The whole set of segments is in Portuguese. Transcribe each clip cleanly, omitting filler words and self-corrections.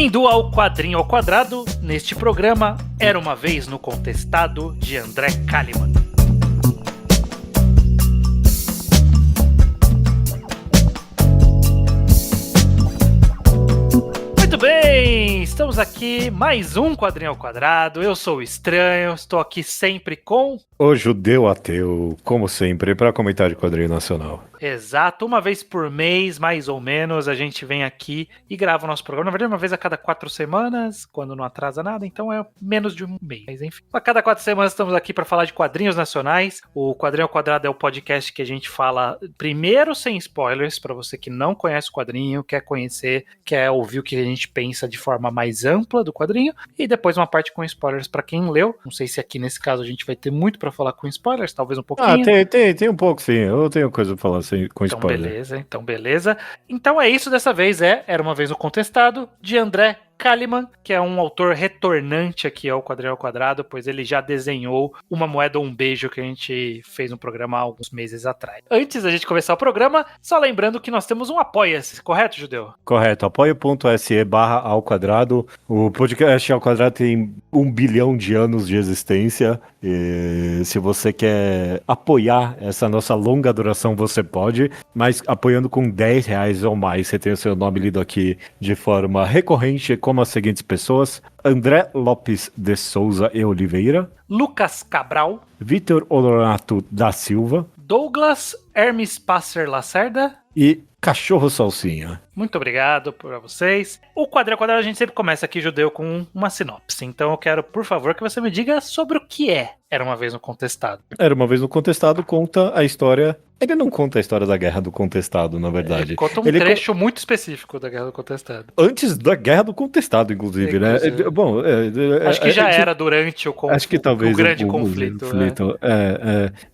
Bem-vindo ao Quadrinho ao Quadrado. Neste programa, Era Uma Vez no Contestado, de André Kalimann. Muito bem, estamos aqui, mais um Quadrinho ao Quadrado. Eu sou o Estranho, estou aqui sempre com... O Judeu Ateu, como sempre, para comentar de quadrinho nacional. Exato, uma vez por mês, mais ou menos, a gente vem aqui e grava o nosso programa. Na verdade, uma vez a cada 4 semanas, quando não atrasa nada, então é menos de um mês. Mas enfim, a cada 4 semanas estamos aqui para falar de quadrinhos nacionais. O Quadrinho ao Quadrado é o podcast que a gente fala primeiro sem spoilers, para você que não conhece o quadrinho, quer conhecer, quer ouvir o que a gente pensa de forma mais ampla do quadrinho, e depois uma parte com spoilers para quem leu. Não sei se aqui nesse caso a gente vai ter muito para falar com spoilers, talvez um pouquinho. Tem um pouco sim, eu tenho coisa pra falar assim, com Então spoiler. beleza. Então é isso dessa vez, Era Uma Vez no Contestado, de André Kalimann, que é um autor retornante aqui ao Quadrinho ao Quadrado, pois ele já desenhou Uma Moeda ou um Beijo, que a gente fez um programa há alguns meses atrás. Antes da gente começar o programa, só lembrando que nós temos um Apoia-se, correto, Judeu? Correto, apoia.se/ao quadrado. O podcast ao quadrado tem 1 bilhão de anos de existência. E se você quer apoiar essa nossa longa duração, você pode, mas apoiando com R$10 ou mais, você tem o seu nome lido aqui de forma recorrente, como as seguintes pessoas: André Lopes de Souza e Oliveira, Lucas Cabral, Vitor Honorato da Silva, Douglas Hermes Passer Lacerda e Cachorro Salsinha. Muito obrigado para vocês. O Quadrinho ao Quadrado a gente sempre começa aqui, Judeu, com uma sinopse. Então eu quero, por favor, que você me diga sobre o que é Era Uma Vez no Contestado. Era Uma Vez no Contestado conta a história... Ele não conta a história da Guerra do Contestado, na verdade. Ele conta um trecho muito específico da Guerra do Contestado. Antes da Guerra do Contestado, inclusive, né? Bom, acho que já era durante o conflito. Acho que talvez o grande conflito.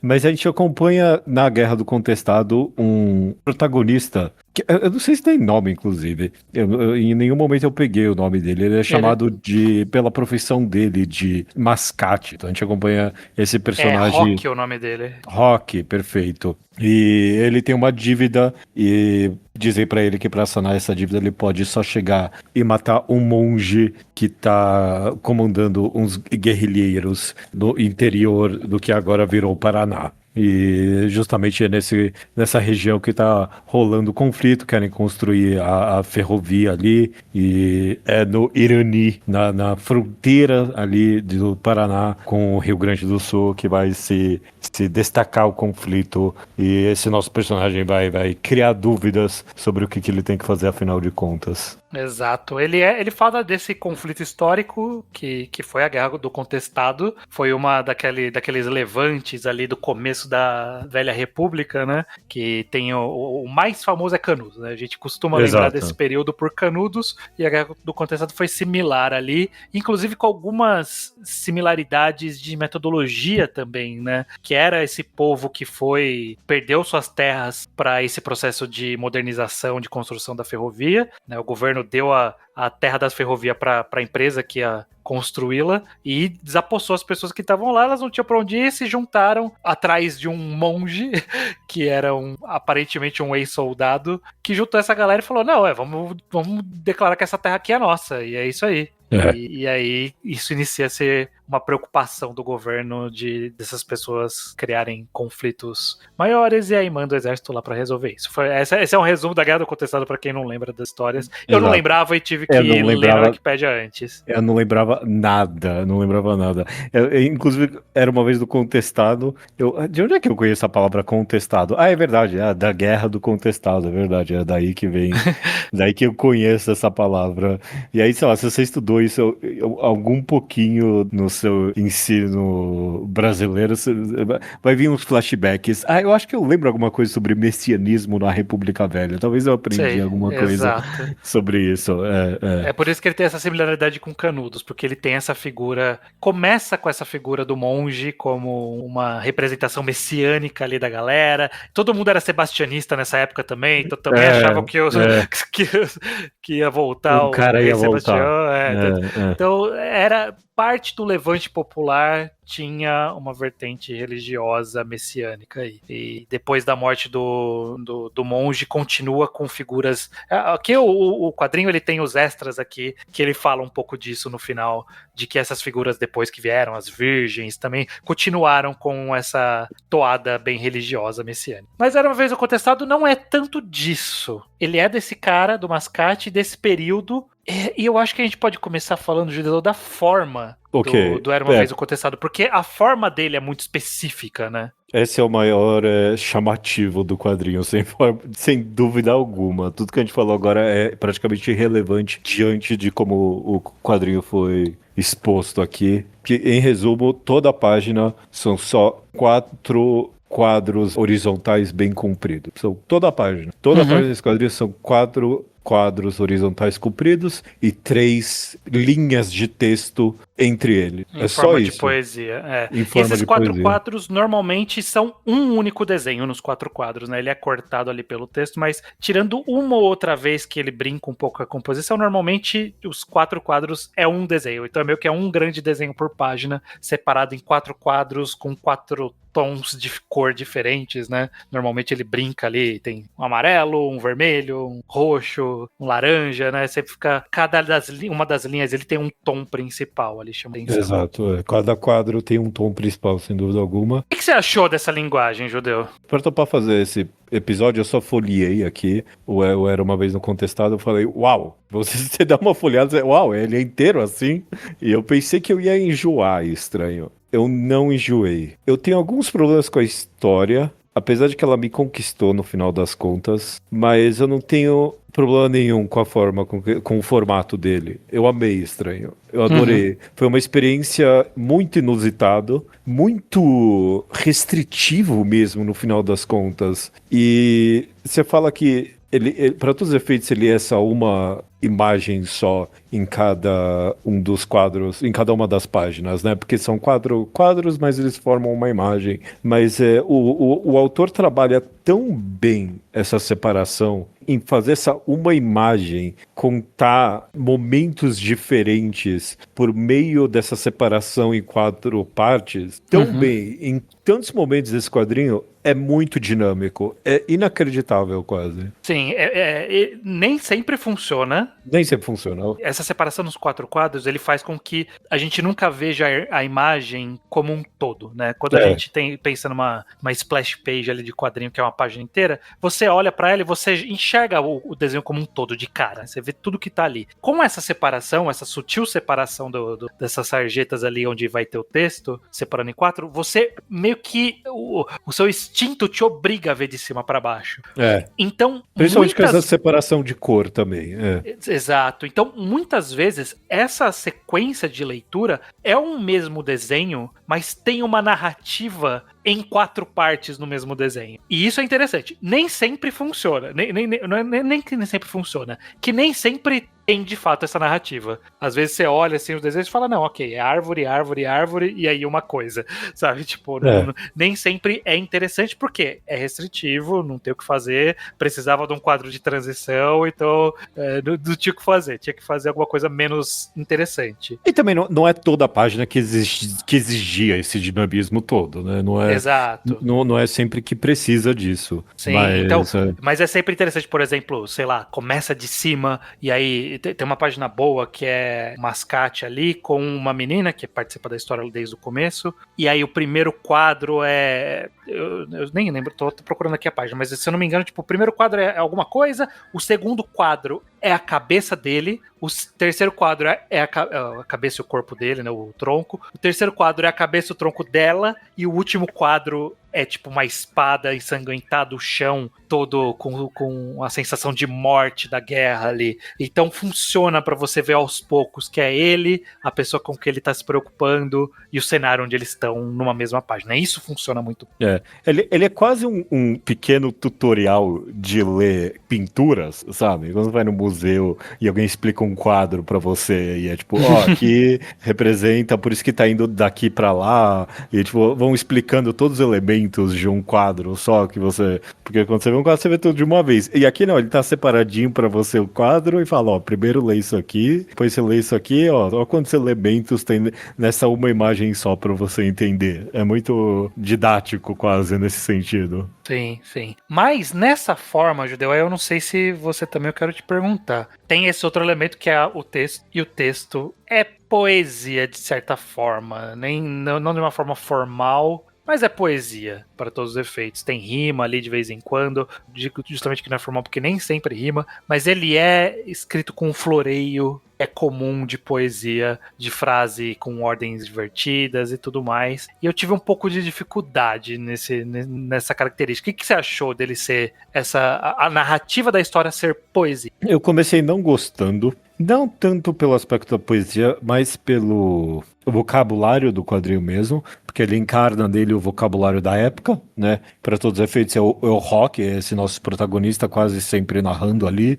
Mas a gente acompanha na Guerra do Contestado um protagonista que eu não sei se tem nome, inclusive. Em nenhum momento eu peguei o nome dele. Ele é chamado pela profissão dele de Mascate. Então a gente acompanha esse personagem. Rock é o nome dele. Rock, perfeito. E ele tem uma dívida e dizem pra ele que pra sanar essa dívida ele pode só chegar e matar um monge que tá comandando uns guerrilheiros no interior do que agora virou o Paraná. E justamente é nessa região que tá rolando conflito, querem construir a ferrovia ali, e é no Irani, na fronteira ali do Paraná com o Rio Grande do Sul, que vai se destacar o conflito, e esse nosso personagem vai criar dúvidas sobre o que ele tem que fazer, afinal de contas. Exato, ele fala desse conflito histórico que foi a Guerra do Contestado, foi uma daqueles levantes ali do começo da Velha República, né, que tem o mais famoso é Canudos, né, a gente costuma lembrar desse período por Canudos, e a Guerra do Contestado foi similar ali, inclusive com algumas similaridades de metodologia também, né, que era esse povo que perdeu suas terras para esse processo de modernização, de construção da ferrovia, né, o governo deu a terra das ferrovias para a empresa que ia construí-la e desapossou as pessoas que estavam lá, elas não tinham para onde ir, se juntaram atrás de um monge, que era aparentemente um ex-soldado, que juntou essa galera e falou, não, vamos declarar que essa terra aqui é nossa, e é isso aí. E aí isso inicia a ser uma preocupação do governo dessas pessoas criarem conflitos maiores, e aí manda o exército lá pra resolver isso. Esse é um resumo da Guerra do Contestado pra quem não lembra das histórias. Eu não lembrava e tive que ler na Wikipédia antes. Eu não lembrava nada. Inclusive, Era Uma Vez do Contestado. De onde é que eu conheço a palavra contestado? É verdade, da Guerra do Contestado, é verdade. É daí que vem, daí que eu conheço essa palavra. E aí, sei lá, se você estudou isso algum pouquinho no seu ensino brasileiro, vai vir uns flashbacks. Eu acho que eu lembro alguma coisa sobre messianismo na República Velha. Talvez eu aprendi alguma coisa sobre isso. É por isso que ele tem essa similaridade com Canudos, porque ele tem essa figura, começa com essa figura do monge como uma representação messiânica ali da galera. Todo mundo era sebastianista nessa época também, então também achavam que ia voltar o cara ia voltar. Então era parte do levante popular tinha uma vertente religiosa messiânica aí. E depois da morte do monge, continua com figuras... Aqui o quadrinho ele tem os extras aqui, que ele fala um pouco disso no final, de que essas figuras depois que vieram, as virgens, também continuaram com essa toada bem religiosa messiânica. Mas Era Uma Vez o Contestado não é tanto disso. Ele é desse cara, do Mascate, desse período. E eu acho que a gente pode começar falando, Judeu, da forma do Era Uma Vez o Contestado, porque a forma dele é muito específica, né? Esse é o maior chamativo do quadrinho, sem dúvida alguma. Tudo que a gente falou agora é praticamente irrelevante diante de como o quadrinho foi exposto aqui. Que, em resumo, toda a página são só 4 quadros horizontais bem compridos. São toda a página. Toda a página desse quadrinho são 4 quadros horizontais compridos e 3 linhas de texto entre eles. É só isso. De poesia. Em forma Esses de 4 poesia. quadros normalmente são um único desenho nos 4 quadros, né? Ele é cortado ali pelo texto, mas tirando uma ou outra vez que ele brinca um pouco com a composição, normalmente os 4 quadros é um desenho. Então é meio que é um grande desenho por página, separado em 4 quadros com 4 tons de cor diferentes, né? Normalmente ele brinca ali, tem um amarelo, um vermelho, um roxo, um laranja, né? Sempre fica, uma das linhas ele tem um tom principal ali, chama atenção. Exato, cada quadro tem um tom principal, sem dúvida alguma. O que você achou dessa linguagem, Judeu? Para topar fazer esse episódio, eu só folhei aqui, o Era Uma Vez no Contestado, eu falei, uau, você dá uma folhada, uau, ele é inteiro assim? E eu pensei que eu ia enjoar, estranho. Eu não enjoei. Eu tenho alguns problemas com a história, apesar de que ela me conquistou no final das contas, mas eu não tenho problema nenhum com a forma, com o formato dele. Eu amei Estranho. Eu adorei. Foi uma experiência muito inusitada, muito restritivo mesmo no final das contas. E você fala que ele para todos os efeitos, ele é só uma imagem só em cada um dos quadros, em cada uma das páginas, né? Porque são 4 quadros, mas eles formam uma imagem. Mas o autor trabalha tão bem essa separação em fazer essa uma imagem contar momentos diferentes por meio dessa separação em 4 partes tão bem, em tantos momentos desse quadrinho, é muito dinâmico, é inacreditável quase. Sim, nem sempre funciona. Nem sempre funciona. Essa separação nos 4 quadros, ele faz com que a gente nunca veja a imagem como um todo, né? Quando a gente pensa numa splash page ali de quadrinho, que é uma página inteira, você olha pra ela e você enxerga o desenho como um todo, de cara. Você vê tudo que tá ali. Com essa separação, essa sutil separação dessas sarjetas ali onde vai ter o texto, separando em 4, você meio que o seu instinto te obriga a ver de cima pra baixo. Então, principalmente com essa separação de cor também. Exato. Então, muitas vezes, essa sequência de leitura é um mesmo desenho, mas tem uma narrativa em 4 partes no mesmo desenho. E isso é interessante. Nem sempre funciona. Nem que nem sempre funciona. Que nem sempre tem, de fato, essa narrativa. Às vezes você olha assim os desenhos e fala, não, ok, é árvore, árvore, árvore, e aí uma coisa, sabe? Tipo, nem sempre é interessante, porque é restritivo, não tem o que fazer, precisava de um quadro de transição, então não tinha o que fazer, tinha que fazer alguma coisa menos interessante. E também não é toda a página que exigia esse dinamismo todo, né? Exato. Não é sempre que precisa disso. Sim, mas é sempre interessante, por exemplo, sei lá, começa de cima, e aí tem uma página boa que é Mascate ali, com uma menina que participa da história desde o começo, e aí o primeiro quadro é... Eu nem lembro, tô procurando aqui a página, mas se eu não me engano, tipo, o primeiro quadro é alguma coisa, o segundo quadro é a cabeça dele, o terceiro quadro é a cabeça e o corpo dele, né, o tronco, o terceiro quadro é a cabeça e o tronco dela, e o último quadro é tipo uma espada ensanguentada, o chão todo com a sensação de morte da guerra ali. Então funciona pra você ver aos poucos que é ele, a pessoa com que ele tá se preocupando e o cenário onde eles estão numa mesma página. Isso funciona muito. Ele é quase um pequeno tutorial de ler pinturas, sabe? Quando você vai no museu e alguém explica um quadro pra você e é tipo, aqui representa, por isso que tá indo daqui pra lá, e tipo, vão explicando todos os elementos de um quadro só que você Porque quando você vê um quadro, você vê tudo de uma vez. E aqui não, ele tá separadinho pra você o quadro e fala, ó, primeiro lê isso aqui, depois você lê isso aqui, ó quantos elementos tem nessa uma imagem só pra você entender. É muito didático quase nesse sentido. Sim, sim. Mas nessa forma, Judeu, aí eu não sei se você também, eu quero te perguntar. Tem esse outro elemento que é o texto, e o texto é poesia de certa forma, não de uma forma formal, mas é poesia, para todos os efeitos. Tem rima ali de vez em quando, digo justamente que não é formal porque nem sempre rima, mas ele é escrito com um floreio, é comum de poesia, de frase com ordens divertidas e tudo mais. E eu tive um pouco de dificuldade nessa característica. O que você achou dele ser a narrativa da história ser poesia? Eu comecei não gostando, não tanto pelo aspecto da poesia, mas pelo vocabulário do quadrinho mesmo, porque ele encarna nele o vocabulário da época, né? Para todos os efeitos é o Rock, esse nosso protagonista quase sempre narrando ali,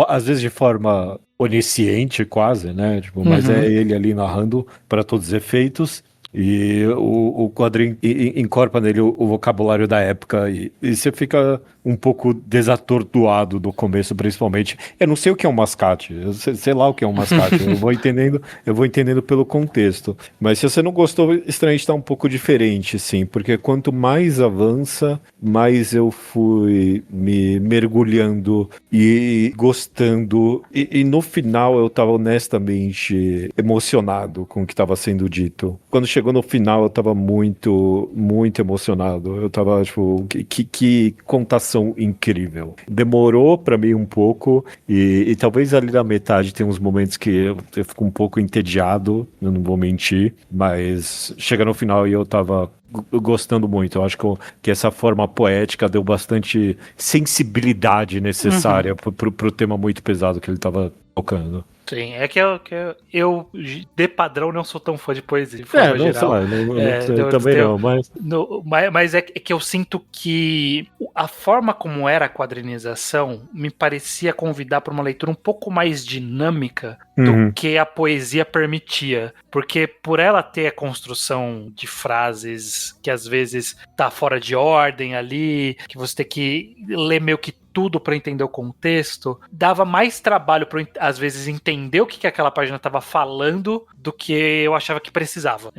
às vezes de forma onisciente quase, né? Tipo, mas é ele ali narrando para todos os efeitos. E o quadrinho incorpora nele o vocabulário da época e você fica um pouco desatordoado do começo, principalmente. Eu não sei o que é um mascate, eu sei lá o que é um mascate, eu vou entendendo pelo contexto. Mas se você não gostou, estranhamente está um pouco diferente, sim, porque quanto mais avança, mais eu fui me mergulhando e gostando. E no final eu estava honestamente emocionado com o que estava sendo dito. Quando chegou no final, eu tava muito, muito emocionado. Eu tava, tipo, que contação incrível. Demorou pra mim um pouco, e talvez ali na metade tem uns momentos que eu fico um pouco entediado, eu não vou mentir, mas chega no final e eu tava gostando muito. Eu acho que essa forma poética deu bastante sensibilidade necessária pro tema muito pesado que ele tava tocando. Sim, é que eu, de padrão, não sou tão fã de poesia, de forma Não, sei geral. lá, também não, mas... Mas é que eu sinto que a forma como era a quadrinização me parecia convidar para uma leitura um pouco mais dinâmica do que a poesia permitia. Porque por ela ter a construção de frases que às vezes tá fora de ordem ali, que você tem que ler meio que tudo para entender o contexto, dava mais trabalho para às vezes entender o que aquela página estava falando do que eu achava que precisava.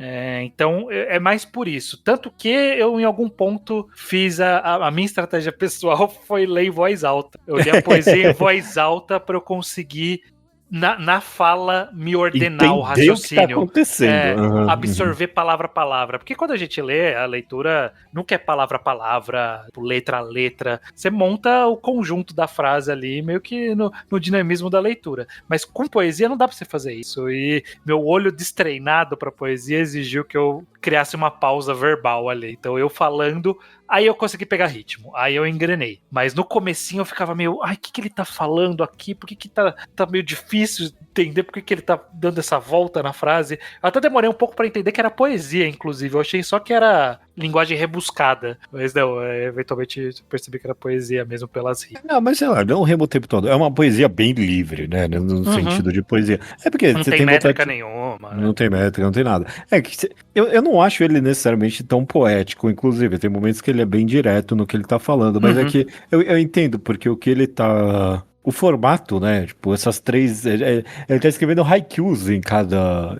Então é mais por isso. Tanto que eu em algum ponto fiz a minha estratégia pessoal foi ler em voz alta. Eu li a poesia em voz alta para eu conseguir na fala me ordenar o Entender o que tá raciocínio. acontecendo. Absorver palavra a palavra. Porque quando a gente lê, a leitura nunca é palavra a palavra, letra a letra. Você monta o conjunto da frase ali, meio que no dinamismo da leitura. Mas com poesia não dá pra você fazer isso. E meu olho destreinado pra poesia exigiu que eu criasse uma pausa verbal ali. Então eu falando, aí eu consegui pegar ritmo, aí eu engrenei. Mas no comecinho eu ficava meio, ai, o que ele tá falando aqui? Por que tá meio difícil entender por que ele tá dando essa volta na frase? Eu até demorei um pouco pra entender que era poesia, inclusive. Eu achei só que era linguagem rebuscada. Mas não, eventualmente eu percebi que era poesia mesmo pelas rimas. Não, mas sei lá, não remo o tempo todo. É uma poesia bem livre, né? No sentido de poesia. É porque Não você tem tem métrica vontade. nenhuma, né? Não tem métrica, não tem nada. É que eu não acho ele necessariamente tão poético, inclusive. Tem momentos que ele é bem direto no que ele tá falando, mas é que eu entendo, porque o que ele tá. O formato, né? Tipo, essas três. Ele tá escrevendo haikus em cada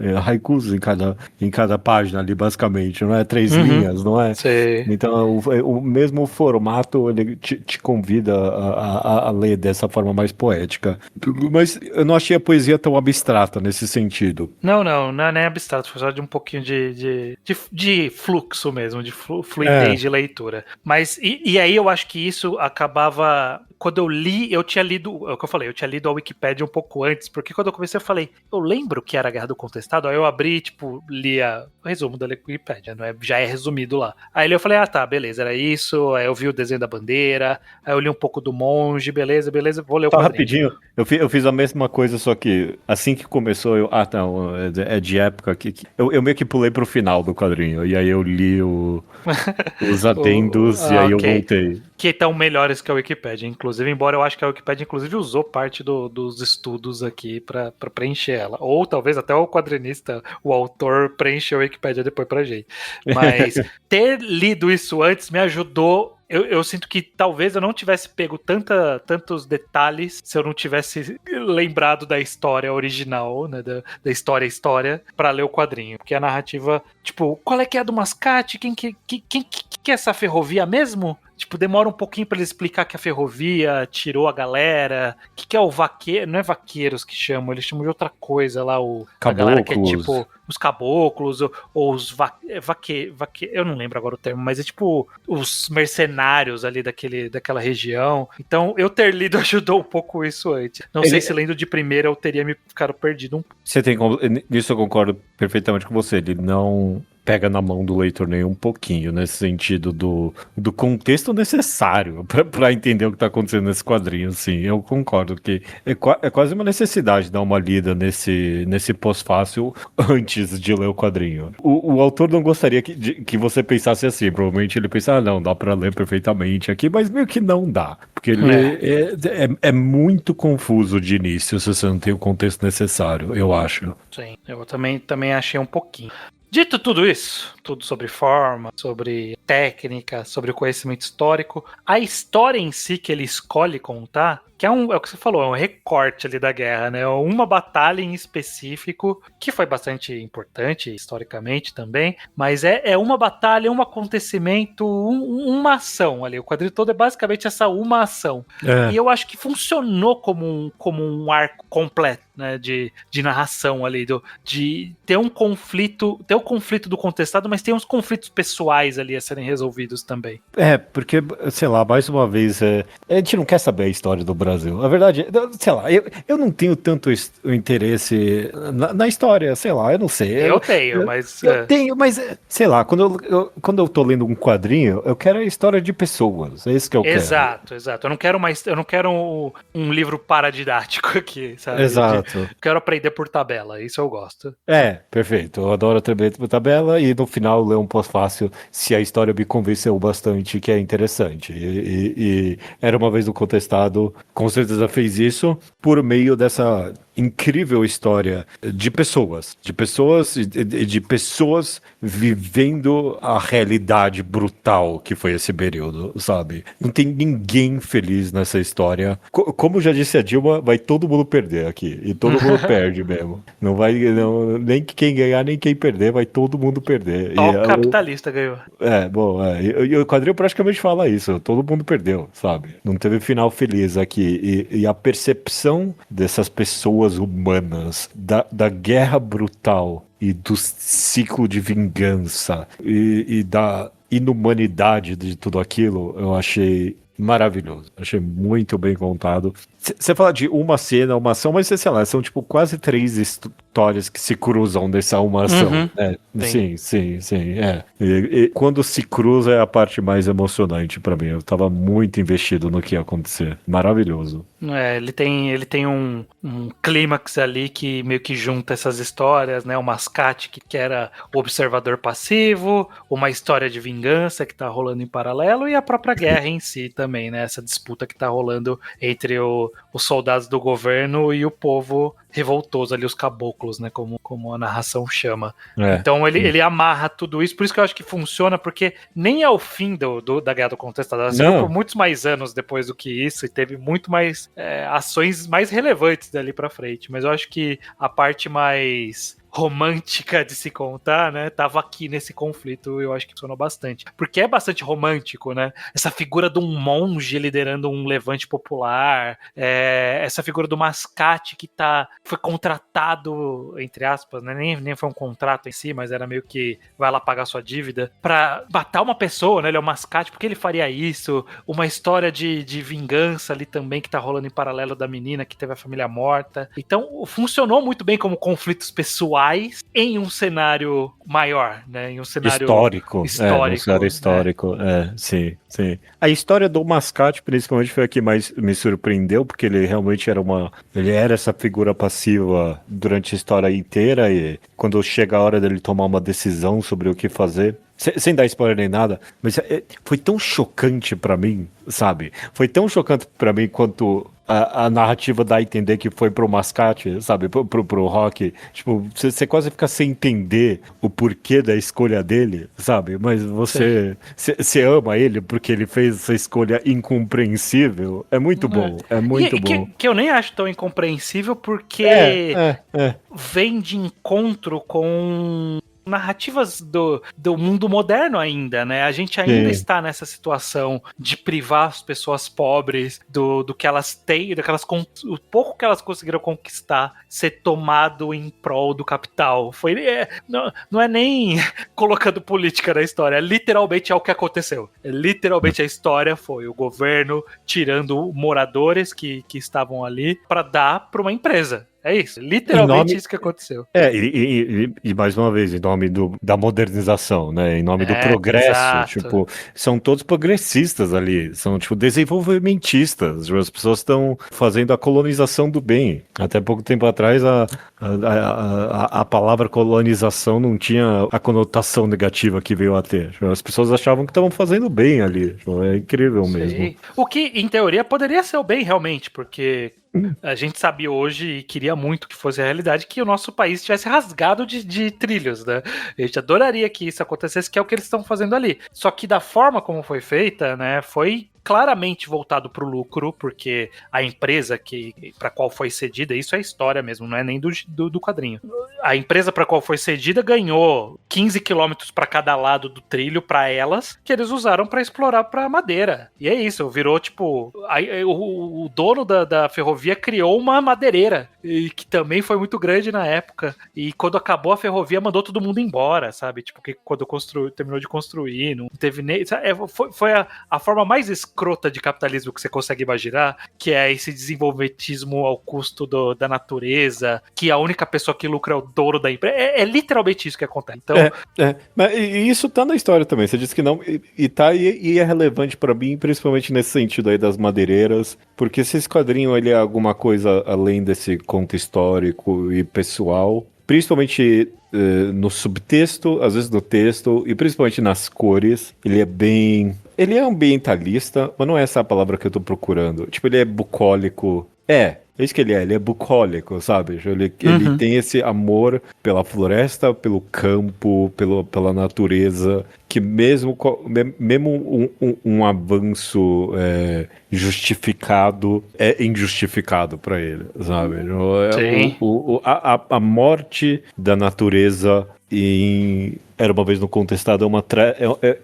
página ali, basicamente. Não é três linhas, não é? Sei. Então, o mesmo formato ele te convida a ler dessa forma mais poética. Mas eu não achei a poesia tão abstrata nesse sentido. Não é nem abstrato, foi só de um pouquinho de fluxo mesmo, de fluidez de leitura. Mas, e aí eu acho que isso acabava. Quando eu li, eu tinha lido. É o que eu falei, eu tinha lido a Wikipédia um pouco antes, porque quando eu comecei, eu falei, eu lembro que era a Guerra do Contestado, aí eu abri, tipo, li o resumo da Wikipédia, não é? Já é resumido lá. Aí eu falei, tá, beleza, era isso. Aí eu vi o desenho da bandeira, aí eu li um pouco do monge, beleza, vou ler o Só quadrinho. rapidinho, eu fiz a mesma coisa, só que assim que começou, não, é de época eu meio que pulei pro final do quadrinho, e aí eu li os adendos, e aí eu voltei. Que estão melhores que a Wikipédia, inclusive, embora eu acho que a Wikipédia, inclusive, usou parte dos estudos aqui pra preencher ela. Ou talvez até o quadrinista, o autor, preencheu a Wikipédia depois pra gente. Mas ter lido isso antes me ajudou Eu sinto que talvez eu não tivesse pego tantos detalhes se eu não tivesse lembrado da história original, né? Da história, pra ler o quadrinho. Porque a narrativa, tipo, qual é que é a do Mascate? Quem que é essa ferrovia mesmo? Tipo, demora um pouquinho pra ele explicar que a ferrovia tirou a galera. O que é o vaqueiro? Não é vaqueiros que chamam, eles chamam de outra coisa lá, a galera que é tipo os caboclos ou os eu não lembro agora o termo, mas é tipo os mercenários ali daquela região. Então, eu ter lido ajudou um pouco isso antes. Não sei se lendo de primeira eu teria me ficado perdido um pouco. Nisso eu concordo perfeitamente com você. Ele não pega na mão do leitor nem um pouquinho, nesse sentido do contexto necessário para entender o que tá acontecendo nesse quadrinho, assim. Eu concordo que é quase uma necessidade dar uma lida nesse pós-fácil antes de ler o quadrinho. O autor não gostaria que você pensasse assim. Provavelmente ele pensa, não, dá para ler perfeitamente aqui, mas meio que não dá. Porque ele é muito confuso de início se você não tem o contexto necessário, eu acho. Sim, eu também achei um pouquinho. Dito tudo isso, tudo sobre forma, sobre técnica, sobre o conhecimento histórico, a história em si que ele escolhe contar, que é o que você falou, é um recorte ali da guerra, né? Uma batalha em específico, que foi bastante importante historicamente também, mas é uma batalha, um acontecimento, uma ação ali. O quadrinho todo é basicamente essa uma ação. E eu acho que funcionou como um arco completo, né, de narração ali, de ter um conflito, ter o conflito do contestado, mas tem uns conflitos pessoais ali a serem resolvidos também. Porque, sei lá, mais uma vez, a gente não quer saber a história do Brasil. A verdade, sei lá, eu não tenho tanto interesse na história, sei lá, eu não sei. Eu tenho, mas... Eu tenho, mas, sei lá, quando eu tô lendo um quadrinho, eu quero a história de pessoas, é isso que eu quero. Exato. Eu não quero um livro paradidático aqui, sabe? Exato. Quero aprender por tabela, isso eu gosto. Perfeito, eu adoro aprender por tabela e no final ler um pós-fácil se a história me convenceu bastante que é interessante. E Era Uma Vez no Contestado com certeza fez isso por meio dessa incrível história de pessoas vivendo a realidade brutal que foi esse período, sabe? Não tem ninguém feliz nessa história. Como já disse a Dilma, vai todo mundo perder aqui. E todo mundo perde mesmo. Não vai, nem quem ganhar, nem quem perder, vai todo mundo perder. Só o capitalista ganhou. E o quadrinho praticamente fala isso. Todo mundo perdeu, sabe? Não teve final feliz aqui. E a percepção dessas pessoas humanas, da guerra brutal e do ciclo de vingança e da inumanidade de tudo aquilo, eu achei maravilhoso. Achei muito bem contado. Você fala de uma cena, uma ação, mas sei lá, são tipo quase 3 histórias que se cruzam nessa uma ação. Sim. E quando se cruza é a parte mais emocionante pra mim. Eu tava muito investido no que ia acontecer. Maravilhoso. Ele tem um clímax ali que meio que junta essas histórias, né? O Mascate, que era o observador passivo, uma história de vingança que tá rolando em paralelo e a própria guerra em si também, né? Essa disputa que tá rolando entre os soldados do governo e o povo revoltoso ali, os caboclos, né, como a narração chama. Então ele amarra tudo isso, por isso que eu acho que funciona, porque nem é o fim da Guerra do Contestado, ela saiu por muitos mais anos depois do que isso, e teve muito mais ações mais relevantes dali pra frente, mas eu acho que a parte mais romântica de se contar, né, tava aqui nesse conflito, eu acho que funcionou bastante, porque é bastante romântico, né, essa figura de um monge liderando um levante popular, essa figura do Mascate que foi contratado, entre aspas, né, nem foi um contrato em si, mas era meio que vai lá pagar sua dívida, pra matar uma pessoa, né, ele é o Mascate, porque ele faria isso, uma história de vingança ali também que tá rolando em paralelo da menina que teve a família morta, então funcionou muito bem como conflitos pessoais em um cenário maior, né? Em um cenário histórico. Um cenário histórico, sim. A história do Mascate, principalmente, foi a que mais me surpreendeu, porque ele realmente ele era essa figura passiva durante a história inteira, e quando chega a hora dele tomar uma decisão sobre o que fazer, sem dar spoiler nem nada, mas foi tão chocante pra mim, sabe? Foi tão chocante pra mim quanto a narrativa dá a entender que foi pro mascate, sabe? Pro Rock. Tipo, você quase fica sem entender o porquê da escolha dele, sabe? Mas você ama ele porque ele fez essa escolha incompreensível. É muito bom, é muito bom. Que eu nem acho tão incompreensível porque vem de encontro com narrativas do mundo moderno ainda, né? A gente ainda está nessa situação de privar as pessoas pobres do que elas têm, o pouco que elas conseguiram conquistar ser tomado em prol do capital. Não é nem colocando política na história, literalmente é o que aconteceu. Literalmente a história foi o governo tirando moradores que estavam ali para dar para uma empresa. É isso, literalmente isso que aconteceu. E mais uma vez, em nome da modernização, né? Em nome do progresso. Exato. Tipo, são todos progressistas ali, são, tipo, desenvolvimentistas. As pessoas estão fazendo a colonização do bem. Até pouco tempo atrás, a palavra colonização não tinha a conotação negativa que veio a ter. As pessoas achavam que estavam fazendo bem ali. É incrível mesmo. O que, em teoria, poderia ser o bem, realmente, porque a gente sabia hoje e queria muito que fosse a realidade que o nosso país tivesse rasgado de trilhos, né? A gente adoraria que isso acontecesse, que é o que eles estão fazendo ali. Só que da forma como foi feita, né, foi claramente voltado para o lucro, porque a empresa para qual foi cedida, isso é história mesmo, não é nem do quadrinho. A empresa para qual foi cedida ganhou 15 quilômetros para cada lado do trilho para elas, que eles usaram para explorar para madeira. E é isso, virou tipo... o dono da ferrovia criou uma madeireira, e que também foi muito grande na época. E quando acabou a ferrovia, mandou todo mundo embora, sabe? Tipo, que quando terminou de construir, não teve nem... Foi a forma mais escrota de capitalismo que você consegue imaginar, que é esse desenvolvimentismo ao custo da natureza, que a única pessoa que lucra é o dono da empresa. É literalmente isso que acontece. Então... Mas isso tá na história também. Você disse que não, e é relevante pra mim, principalmente nesse sentido aí das madeireiras, porque se esse quadrinho ele é alguma coisa além desse conto histórico e pessoal, principalmente no subtexto, às vezes no texto, e principalmente nas cores, ele é ambientalista, mas não é essa a palavra que eu tô procurando. Tipo, ele é bucólico. É isso que ele é bucólico, sabe? Ele tem esse amor pela floresta, pelo campo, pela natureza, que mesmo um avanço justificado é injustificado para ele, sabe? A morte da natureza Era Uma Vez no Contestado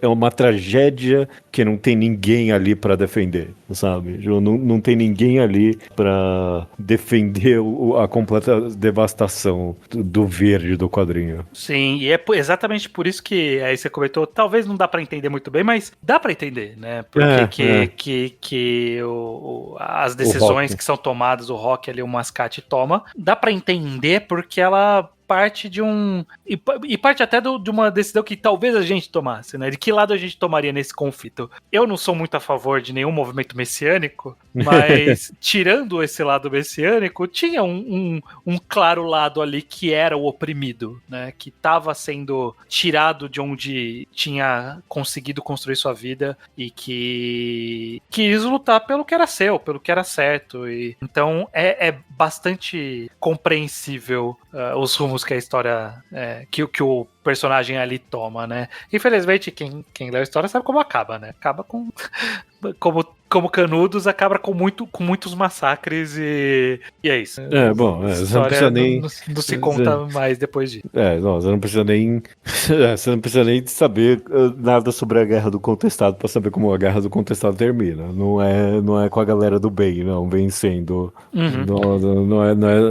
é uma tragédia que não tem ninguém ali pra defender, sabe? Não tem ninguém ali pra defender a completa devastação do verde do quadrinho. Sim, e é exatamente por isso que aí você comentou, talvez não dá pra entender muito bem, mas dá pra entender, né? Porque as decisões que são tomadas, o Rock ali, o Mascate toma, dá pra entender porque ela parte de um... E parte até de uma decisão que talvez a gente tomasse, né? De que lado a gente tomaria nesse conflito. Eu não sou muito a favor de nenhum movimento messiânico, mas tirando esse lado messiânico, tinha um claro lado ali que era o oprimido, né? Que estava sendo tirado de onde tinha conseguido construir sua vida e que quis lutar pelo que era seu, pelo que era certo. E então é bastante compreensível os rumos que a história, que o personagem ali toma, né? Infelizmente, quem lê a história sabe como acaba, né? Acaba com... como Canudos, acaba com muitos massacres e é isso. Você não precisa nem... Não se conta mais depois disso. Você não precisa nem... você não precisa nem saber nada sobre a Guerra do Contestado pra saber como a Guerra do Contestado termina. Não é com a galera do bem, não, vencendo.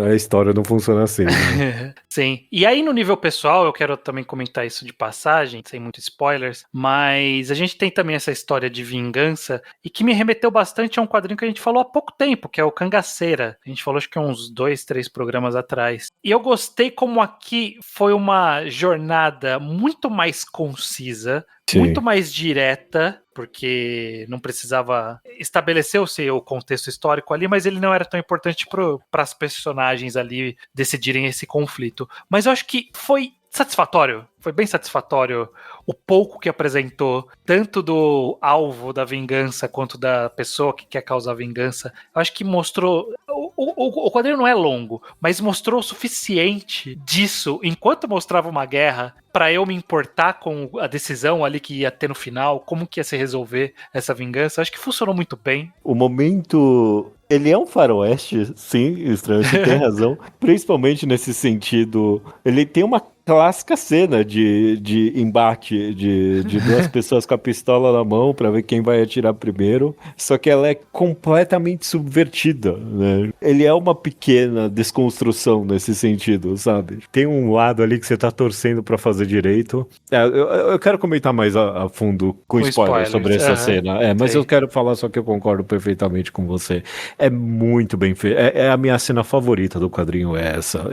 A história não funciona assim, né? Sim. E aí, no nível pessoal, eu quero também comentar isso de passagem, sem muitos spoilers, mas a gente tem também essa história de vingança e que me remeteu bastante a um quadrinho que a gente falou há pouco tempo, que é o Cangaceira. A gente falou acho que uns 2, 3 programas atrás. E eu gostei como aqui foi uma jornada muito mais concisa, muito mais direta, porque não precisava estabelecer o contexto histórico ali, mas ele não era tão importante para as personagens ali decidirem esse conflito. Mas eu acho que foi satisfatório. Foi bem satisfatório o pouco que apresentou, tanto do alvo da vingança quanto da pessoa que quer causar vingança. Eu acho que mostrou. O quadrinho não é longo, mas mostrou o suficiente disso, enquanto mostrava uma guerra, pra eu me importar com a decisão ali que ia ter no final, como que ia se resolver essa vingança. Eu acho que funcionou muito bem. O momento. Ele é um faroeste, sim, Estranho, você tem razão. Principalmente nesse sentido. Ele tem uma clássica cena de embate de duas pessoas com a pistola na mão pra ver quem vai atirar primeiro. Só que ela é completamente subvertida, né? Ele é uma pequena desconstrução nesse sentido, sabe? Tem um lado ali que você tá torcendo pra fazer direito. Eu quero comentar mais a fundo com spoiler sobre essa cena. Mas eu quero falar só que eu concordo perfeitamente com você. É muito bem feito. É a minha cena favorita do quadrinho, essa.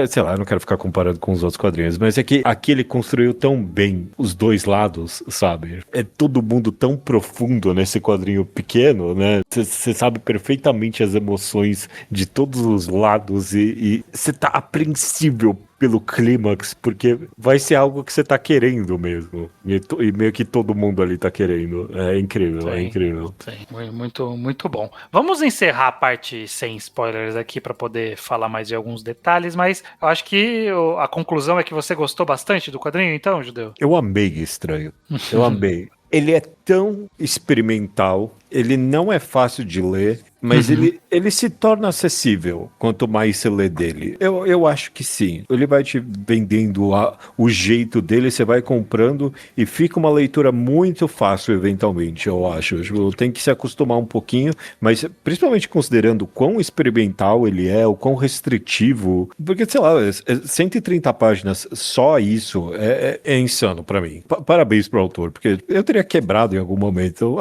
Sei lá, eu não quero ficar comparando com os outros quadrinhos, mas é que aqui ele construiu tão bem os dois lados, sabe? É todo mundo tão profundo nesse quadrinho pequeno, né? Você sabe perfeitamente as emoções de todos os lados e você tá apreensível pelo clímax, porque vai ser algo que você tá querendo mesmo. E meio que todo mundo ali tá querendo. É incrível, sim, é incrível. Sim, muito, muito bom. Vamos encerrar a parte sem spoilers aqui para poder falar mais de alguns detalhes, mas eu acho que a conclusão é que você gostou bastante do quadrinho, então, Judeu? Eu amei Estranho. Eu amei. Ele é tão experimental, ele não é fácil de ler, mas ele se torna acessível quanto mais você lê dele. Eu acho que sim. Ele vai te vendendo o jeito dele, você vai comprando e fica uma leitura muito fácil eventualmente, eu acho. Tem que se acostumar um pouquinho, mas principalmente considerando o quão experimental ele é, o quão restritivo, porque, sei lá, 130 páginas, só isso é insano pra mim. Parabéns pro autor, porque eu teria quebrado em algum momento.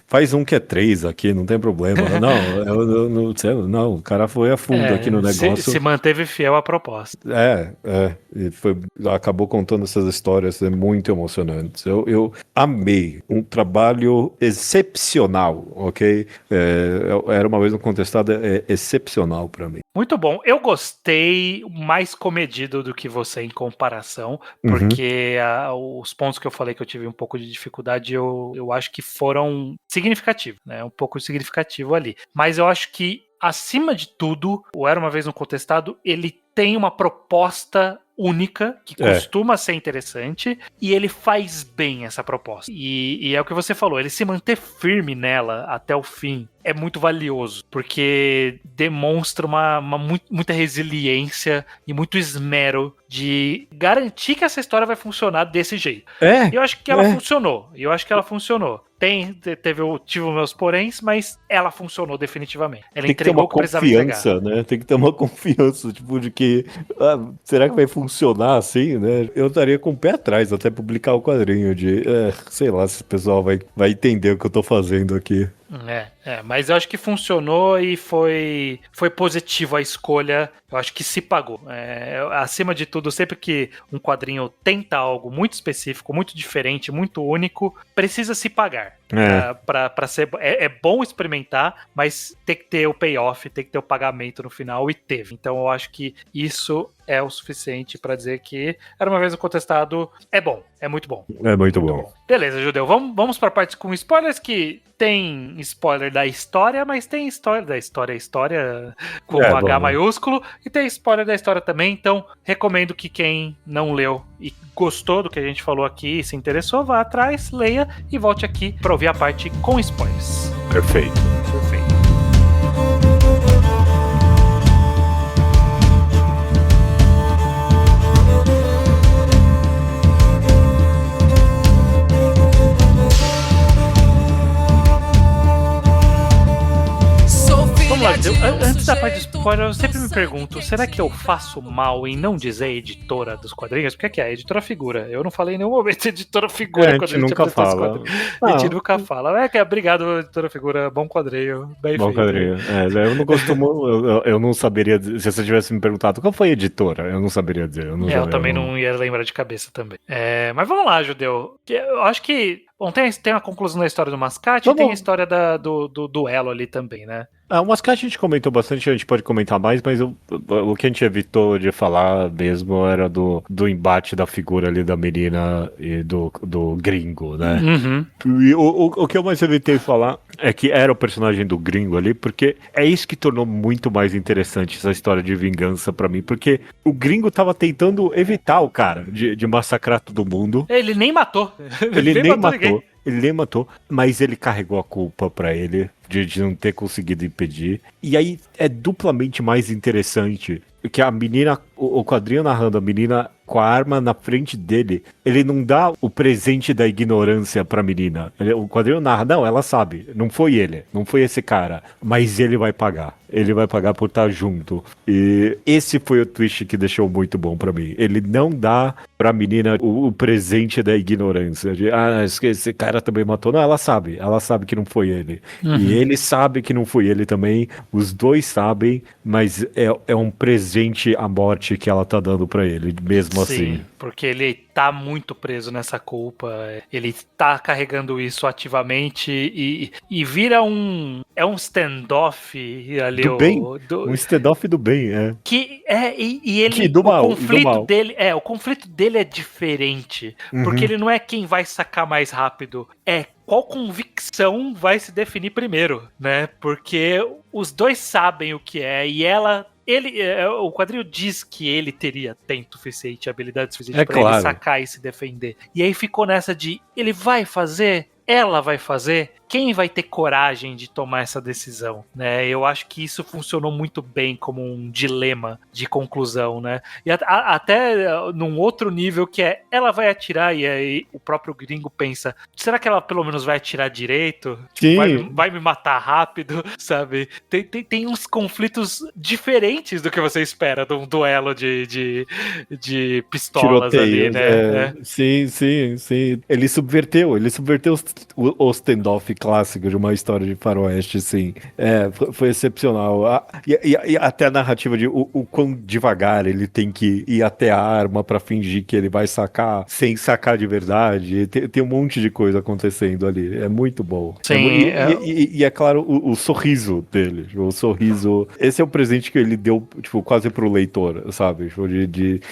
Faz um que é 3 aqui, não tem problema. Não, o cara foi a fundo aqui no negócio. Se manteve fiel à proposta. E acabou contando essas histórias muito emocionantes. Eu amei, um trabalho excepcional, ok? Era uma vez um contestado, excepcional pra mim. Muito bom. Eu gostei mais comedido do que você em comparação, porque os pontos que eu falei que eu tive um pouco de dificuldade, eu acho que foram significativos, né? Um pouco significativo ali. Mas eu acho que, acima de tudo, o Era Uma Vez Um Contestado, ele tem uma proposta única, que costuma ser interessante, e ele faz bem essa proposta. E é o que você falou, ele se manter firme nela até o fim é muito valioso, porque demonstra muita resiliência e muito esmero de garantir que essa história vai funcionar desse jeito. E eu acho que ela funcionou. Tive os meus poréns, mas ela funcionou definitivamente. Ela entregou o que precisava entregar. Né? Tem que ter uma confiança, tipo, de que será que vai funcionar assim, né? Eu estaria com o pé atrás até publicar o quadrinho sei lá se o pessoal vai entender o que eu tô fazendo aqui. Mas eu acho que funcionou e foi positivo a escolha. Eu acho que se pagou. Acima de tudo, sempre que um quadrinho tenta algo muito específico, muito diferente, muito único, precisa se pagar. Pra ser, é bom experimentar, mas tem que ter o payoff, tem que ter o pagamento no final, e teve. Então eu acho que isso é o suficiente pra dizer que Era Uma Vez Um Contestado é bom, é muito bom. É muito bom. Beleza, Judeu, vamos pra parte com spoilers, que tem spoiler da história, mas tem spoiler da história com H maiúsculo, e tem spoiler da história também, então recomendo que quem não leu e gostou do que a gente falou aqui e se interessou, vá atrás, leia e volte aqui pra ouvir a parte com spoilers. Perfeito. Antes da parte de spoiler, eu sempre me pergunto, será que eu faço mal em não dizer editora dos quadrinhos? Porque é a editora figura. Eu não falei em nenhum momento editora figura quando a gente nunca fala. A gente nunca fala. Obrigado, editora figura, bom quadrinho, bem bom feito. Quadrinho. Eu não costumo, eu não saberia dizer, se você tivesse me perguntado qual foi a editora, eu não saberia dizer. Eu também não ia lembrar de cabeça também. Mas vamos lá, Judeu. Eu acho que Bom, tem a conclusão da história do Mascate e tem a história do duelo ali também, né? O Mascate a gente comentou bastante, a gente pode comentar mais, mas o que a gente evitou de falar mesmo era do embate da figura ali da menina e do gringo, né? Uhum. E o que eu mais evitei falar é que era o personagem do gringo ali, porque é isso que tornou muito mais interessante essa história de vingança pra mim, porque o gringo tava tentando evitar o cara de massacrar todo mundo. Ele nem matou. Ele nem matou ninguém. matou. Ele nem matou, mas ele carregou a culpa pra ele de não ter conseguido impedir. E aí é duplamente mais interessante que a menina, o quadrinho narrando a menina com a arma na frente dele, ele não dá o presente da ignorância pra menina. O quadrinho narra, não, ela sabe, não foi ele, não foi esse cara, mas ele vai pagar. Ele vai pagar por estar junto. E esse foi o twist que deixou muito bom pra mim. Ele não dá pra menina o presente da ignorância. Esse cara também matou. Não, ela sabe que não foi ele. E ele sabe que não foi ele também. Os dois sabem, mas é um presente à morte que ela tá dando pra ele, mesmo assim. Porque ele tá muito preso nessa culpa, ele tá carregando isso ativamente e vira um standoff ali do bem, um standoff do bem, que e ele que do mal, conflito dele o conflito dele é diferente, porque ele não é quem vai sacar mais rápido, é qual convicção vai se definir primeiro, né? Porque os dois sabem o que é e o quadrinho diz que ele teria tempo suficiente, habilidade suficiente pra ele sacar e se defender. E aí ficou nessa de, ele vai fazer? Ela vai fazer? Quem vai ter coragem de tomar essa decisão, né? Eu acho que isso funcionou muito bem como um dilema de conclusão, né? E até num outro nível que é, ela vai atirar e aí o próprio gringo pensa, será que ela pelo menos vai atirar direito? Tipo, vai me matar rápido, sabe? Tem uns conflitos diferentes do que você espera de um duelo de pistolas tiroteios, ali, né? Sim. Ele subverteu o standoff clássico de uma história de faroeste, sim. Foi excepcional. E até a narrativa de o quão devagar ele tem que ir até a arma pra fingir que ele vai sacar, sem sacar de verdade. Tem um monte de coisa acontecendo ali. É muito bom. Sim. E é claro, o sorriso dele. O sorriso. Esse é o presente que ele deu, tipo, quase pro leitor, sabe?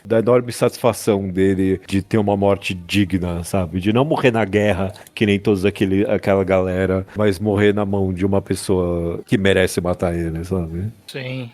Da enorme satisfação dele de ter uma morte digna, sabe? De não morrer na guerra, que nem todos aquela galera, mas morrer na mão de uma pessoa que merece matar ele, sabe?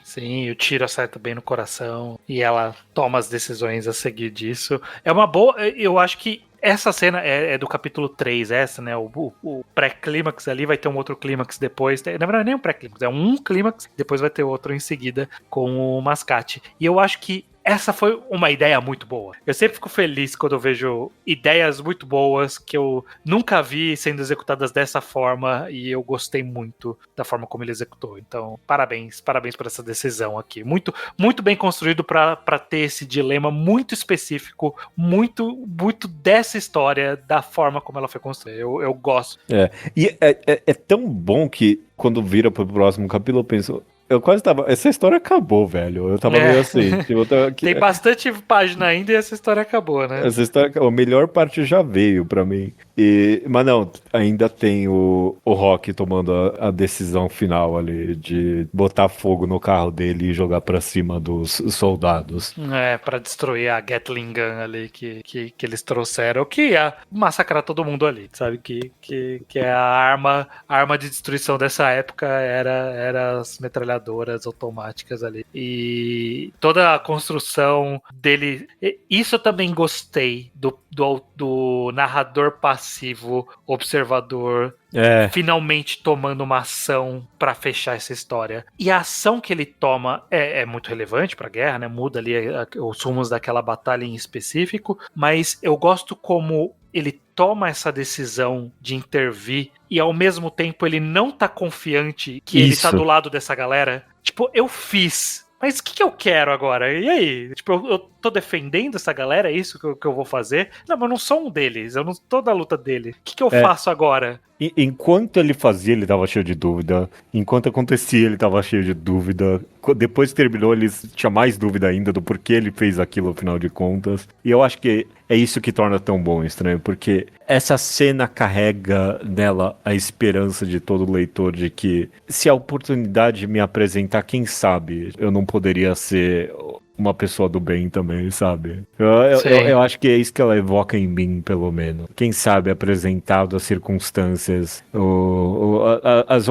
Sim, o tiro acerta bem no coração e ela toma as decisões a seguir disso. É uma boa, eu acho que essa cena é do capítulo 3, essa, né? O pré-clímax ali, vai ter um outro clímax depois. Na verdade, nem um pré-clímax, é um clímax, depois vai ter outro em seguida com o Mascate. E eu acho que essa foi uma ideia muito boa. Eu sempre fico feliz quando eu vejo ideias muito boas que eu nunca vi sendo executadas dessa forma e eu gostei muito da forma como ele executou. Então, parabéns por essa decisão aqui. Muito, muito bem construído para ter esse dilema muito específico, muito dessa história, da forma como ela foi construída. Eu gosto. E é tão bom que quando vira pro próximo capítulo eu penso, eu quase tava. Essa história acabou, velho. Eu tava meio assim. Tipo, Tem bastante página ainda e essa história acabou, né? Essa história, a melhor parte já veio pra mim. Mas não, ainda tem o Rock tomando a decisão final ali de botar fogo no carro dele e jogar pra cima dos soldados. Pra destruir a Gatling Gun ali que eles trouxeram, que ia massacrar todo mundo ali, sabe? Que é a arma de destruição dessa época era as metralhadoras automáticas ali. E toda a construção dele, isso eu também gostei do narrador passivo, observador, finalmente tomando uma ação pra fechar essa história. E a ação que ele toma é muito relevante pra guerra, né? Muda ali os rumos daquela batalha em específico, mas eu gosto como ele toma essa decisão de intervir e ao mesmo tempo ele não tá confiante que ele tá do lado dessa galera. Tipo, eu fiz, mas o que eu quero agora? E aí? Tipo, eu tô defendendo essa galera, é isso que eu vou fazer? Não, mas eu não sou um deles, eu não tô da luta dele. O que eu faço agora? Enquanto ele fazia, ele tava cheio de dúvida. Enquanto acontecia, ele tava cheio de dúvida. Depois que terminou, ele tinha mais dúvida ainda do porquê ele fez aquilo, afinal de contas. E eu acho que é isso que torna tão bom Estranho, porque essa cena carrega nela a esperança de todo leitor de que se a oportunidade me apresentar, quem sabe eu não poderia ser uma pessoa do bem também, sabe? Eu acho que é isso que ela evoca em mim, pelo menos. Quem sabe apresentado as circunstâncias, as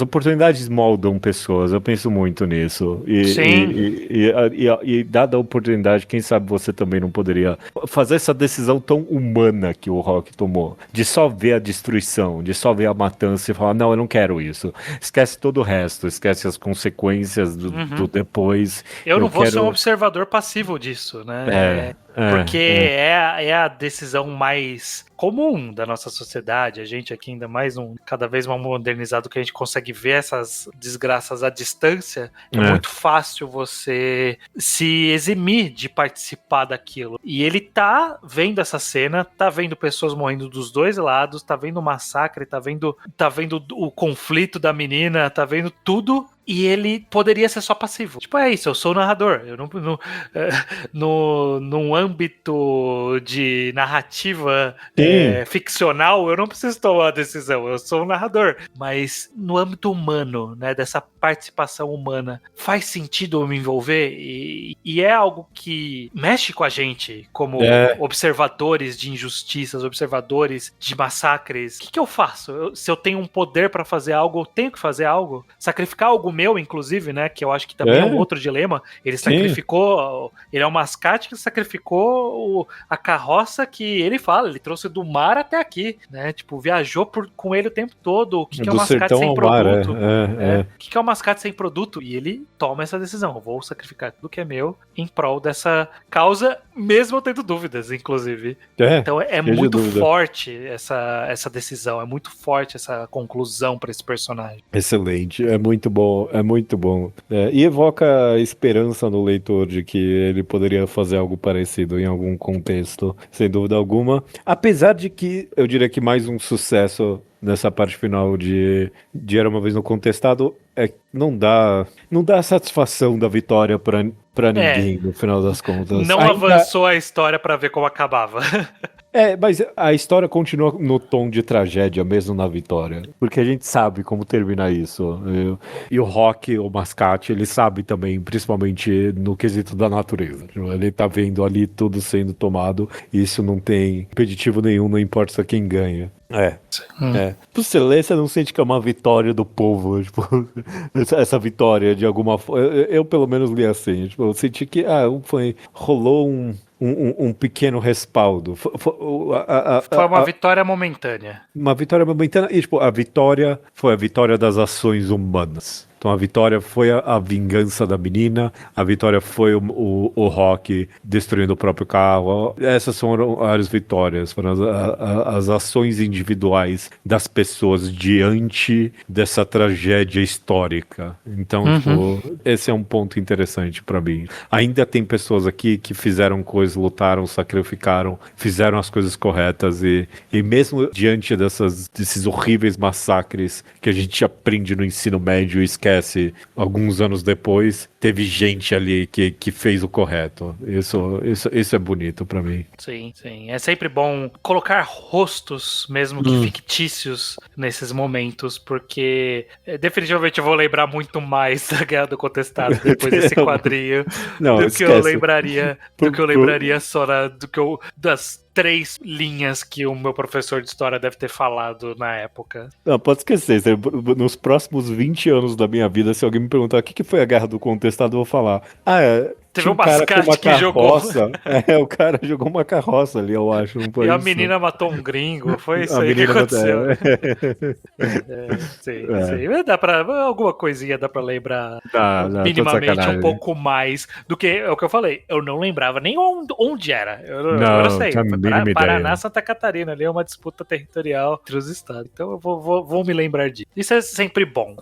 oportunidades moldam pessoas. Eu penso muito nisso. E dada a oportunidade, quem sabe você também não poderia fazer essa decisão tão humana que o Rock tomou, de só ver a destruição, de só ver a matança e falar, não, eu não quero isso. Esquece todo o resto, esquece as consequências do depois. Eu não vou ser um observador passivo disso, né? Porque é a decisão mais comum da nossa sociedade. A gente aqui ainda mais cada vez mais modernizado, que a gente consegue ver essas desgraças à distância. É muito fácil você se eximir de participar daquilo. E ele tá vendo essa cena, tá vendo pessoas morrendo dos dois lados, tá vendo o massacre, tá vendo o conflito da menina, tá vendo tudo. E ele poderia ser só passivo. Tipo, é isso, eu sou o narrador. Eu num âmbito de narrativa ficcional, eu não preciso tomar a decisão. Eu sou o narrador. Mas no âmbito humano, né, dessa participação humana, faz sentido eu me envolver? E é algo que mexe com a gente como observadores de injustiças, observadores de massacres. O que eu faço? Se eu tenho um poder pra fazer algo, eu tenho que fazer algo? Sacrificar algo meu, inclusive, né? Que eu acho que também é um outro dilema. Ele sacrificou. Ele é um mascate que sacrificou a carroça que ele fala. Ele trouxe do mar até aqui, né? Tipo, viajou com ele o tempo todo. O que é um mascate sem produto? O que é um mascate sem produto? E ele toma essa decisão. Eu vou sacrificar tudo que é meu em prol dessa causa, mesmo eu tendo dúvidas, inclusive. Então é muito forte essa decisão. É muito forte essa conclusão para esse personagem. Excelente. É muito bom. É muito bom. E evoca esperança no leitor de que ele poderia fazer algo parecido em algum contexto, sem dúvida alguma. Apesar de que eu diria que mais um sucesso nessa parte final de Era Uma Vez no Contestado não dá a satisfação da vitória pra ninguém, no final das contas. Não avançou a história pra ver como acabava. Mas a história continua no tom de tragédia, mesmo na vitória. Porque a gente sabe como termina isso. E o Rock, o mascate, ele sabe também, principalmente no quesito da natureza. Ele tá vendo ali tudo sendo tomado, e isso não tem impeditivo nenhum, não importa quem ganha. Você lê, você não sente que é uma vitória do povo, tipo, essa vitória de alguma forma. Eu pelo menos li assim, tipo, eu senti que rolou um pequeno respaldo. Foi uma vitória momentânea. Uma vitória momentânea, e tipo, a vitória foi a vitória das ações humanas. Então a vitória foi a vingança da menina, a vitória foi o Rock destruindo o próprio carro. Essas foram as vitórias, foram as ações individuais das pessoas diante dessa tragédia histórica. Então, tipo, esse é um ponto interessante pra mim. Ainda tem pessoas aqui que fizeram coisas, lutaram, sacrificaram, fizeram as coisas corretas e mesmo diante desses horríveis massacres que a gente aprende no ensino médio e esquece alguns anos depois, teve gente ali que fez o correto. Isso é bonito pra mim. Sim, sim. É sempre bom colocar rostos, mesmo que fictícios, nesses momentos, porque definitivamente eu vou lembrar muito mais da Guerra do Contestado depois desse quadrinho do que eu lembraria só das 3 linhas que o meu professor de história deve ter falado na época. Não, pode esquecer. Nos próximos 20 anos da minha vida, se alguém me perguntar o que foi a Guerra do Contestado, eu vou falar, teve um mascate que jogou. O cara jogou uma carroça ali, eu acho. Não foi e a isso. menina matou um gringo. Foi isso aí que aconteceu. Sim. Dá pra, alguma coisinha dá pra lembrar minimamente um pouco mais do que é o que eu falei. Eu não lembrava nem onde era. Eu sei. Paraná, Santa Catarina, ali é uma disputa territorial entre os estados. Então eu vou me lembrar disso. Isso é sempre bom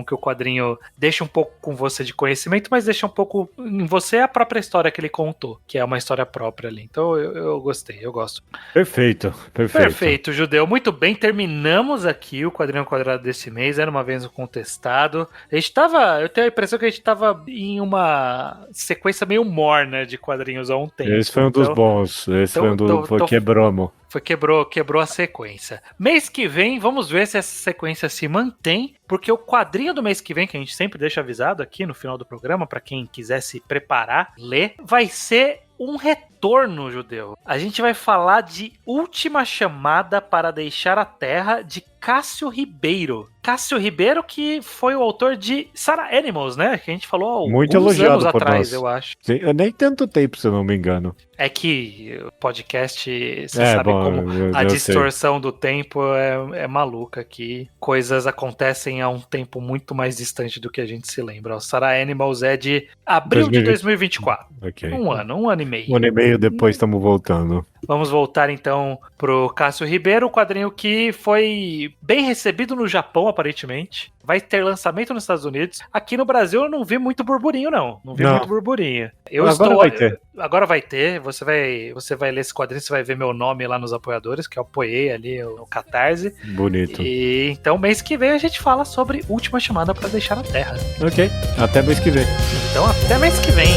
que o quadrinho deixe um pouco com você de conhecimento, mas deixa um pouco em você a própria história que ele contou, que é uma história própria ali. Então eu gostei, eu gosto. Perfeito. Perfeito, Judeu. Muito bem, terminamos aqui o Quadrinho Quadrado desse mês, Era Uma Vez um Contestado. Eu tenho a impressão que a gente tava em uma sequência meio morna de quadrinhos há um tempo. Esse foi um dos bons, foi quebramos. Quebrou a sequência. Mês que vem, vamos ver se essa sequência se mantém, porque o quadrinho do mês que vem, que a gente sempre deixa avisado aqui no final do programa, para quem quiser se preparar, ler, vai ser um retorno, Judeu. A gente vai falar de Última Chamada para Deixar a Terra, de Cássio Ribeiro. Cássio Ribeiro, que foi o autor de Sarah Animals, né? Que a gente falou muito alguns elogiado anos por atrás, nós. eu acho. Sim, nem tanto tempo, se eu não me engano. É que o podcast, você sabe como a distorção do tempo é maluca aqui. Coisas acontecem há um tempo muito mais distante do que a gente se lembra. O Sarah Animals é de abril de 2024. Okay. Um ano e meio. Um ano e meio depois estamos voltando. Vamos voltar então pro Cássio Ribeiro, o quadrinho que foi bem recebido no Japão, aparentemente. Vai ter lançamento nos Estados Unidos. Aqui no Brasil eu não vi muito burburinho, não. Não vi muito burburinho. Agora vai ter. Você vai ler esse quadrinho, você vai ver meu nome lá nos apoiadores, que eu apoiei ali no Catarse. Bonito. E então mês que vem a gente fala sobre Última Chamada para Deixar a Terra. Ok. Até mês que vem. Então até mês que vem.